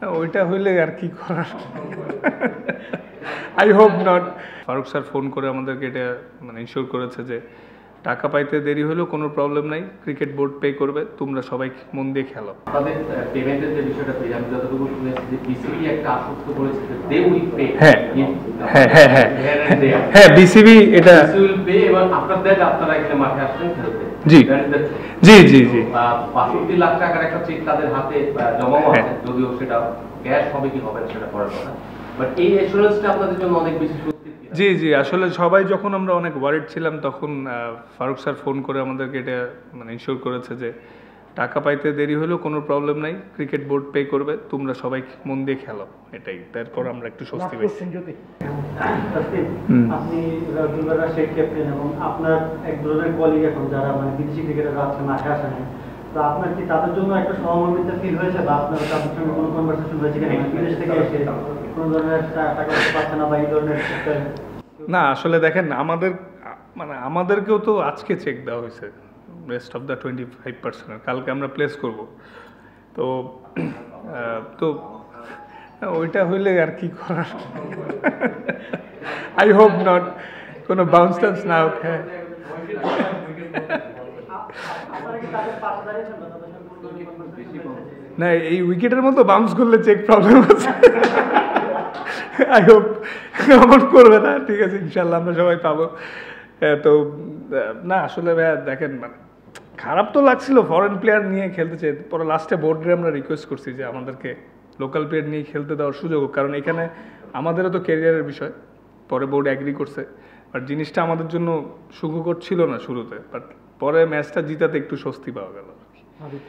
ওইটা হইলে আর কি করার, I hope not. Farooq sir phone করে আমাদেরকে এটা মানে ইনশিওর করেছে যে টাকা পাইতে দেরি হলেও কোনো প্রবলেম নাই, ক্রিকেট বোর্ড পে করবে, তোমরা সবাই মন দিয়ে খেলো। আমাদের পেমেন্টের যে বিষয়টা আমি যতটুকু শুনেছি যে বিসিবি একটা আশ্বস্ত করেছে যে দে উইল পে। হ্যাঁ হ্যাঁ হ্যাঁ হ্যাঁ হ্যাঁ বিসিবি এটা উইল পে এবং আফটার দ্যাট আপনারা এখানে মাঠে আসবেন খেলতে। জি জি জি জি ৬২ লাখ টাকার একটা চেক তাদের হাতে জমাও আছে, যদিও সেটা ক্যাশ হবে কি হবে না সেটা পরের কথা, বাট এই অ্যাসুরেন্সটা আপনাদের জন্য অনেক বেশি সত্যি। জি জি আসলে সবাই যখন আমরা অনেক ওয়ারিড ছিলাম তখন ফারুক স্যার ফোন করে আমাদেরকে এটা মানে ইনশিওর করেছে যে টাকা পাইতে দেরি হলেও কোনো প্রবলেম নাই, ক্রিকেট বোর্ড পে করবে, তোমরা সবাই মন দিয়ে খেলো, এটাই। তারপর আমরা একটু স্বস্তি পেয়েছি। আপনি রাশিয়ার ক্যাপ্টেন এবং আপনার এক ধরনের কলিগ এখন যারা মানে বিদেশি ক্রিকেটাররা আছে মাঠে আসে না, তো আপনার কি তাদের জন্য একটা সহমর্মিতা ফিল হয়েছে বা আপনার তাদের সঙ্গে কোনো কনভারসেশন হয়েছে কিনা বিদেশ থেকে এসে কোনো ধরনের টাকা পয়সা পাচ্ছে না বা এই ধরনের? না আসলে দেখেন আমাদেরকেও তো আজকে চেক দেওয়া হয়েছে রেস্ট অফ দ্য 25%, কালকে আমরা প্লেস করব, তো তো ওইটা হইলে আর কি করার, আই হোপ নট কোনো বাউন্স টাউন্স না হোক। হ্যাঁ না এই উইকেটের মতো বাউন্স করলে চেক প্রবলেম আছে, আই হোপ এমন করবে না, ঠিক আছে ইনশাল্লাহ আমরা সবাই পাবো। তো না আসলে ভাইয়া দেখেন মানে খারাপ তো লাগছিল, ফরেন প্লেয়ার নিয়ে খেলতে চাই, পরে লাস্টে বোর্ডে আমরা রিকোয়েস্ট করছি যে আমাদেরকে লোকাল প্লেয়ার নিয়ে খেলতে দেওয়ার সুযোগ হোক, কারণ এখানে আমাদেরও তো ক্যারিয়ারের বিষয়। পরে বোর্ড অ্যাগ্রি করছে, বাট জিনিসটা আমাদের জন্য সুখকর ছিল না শুরুতে, বাট পরে ম্যাচটা জিতাতে একটু স্বস্তি পাওয়া গেল।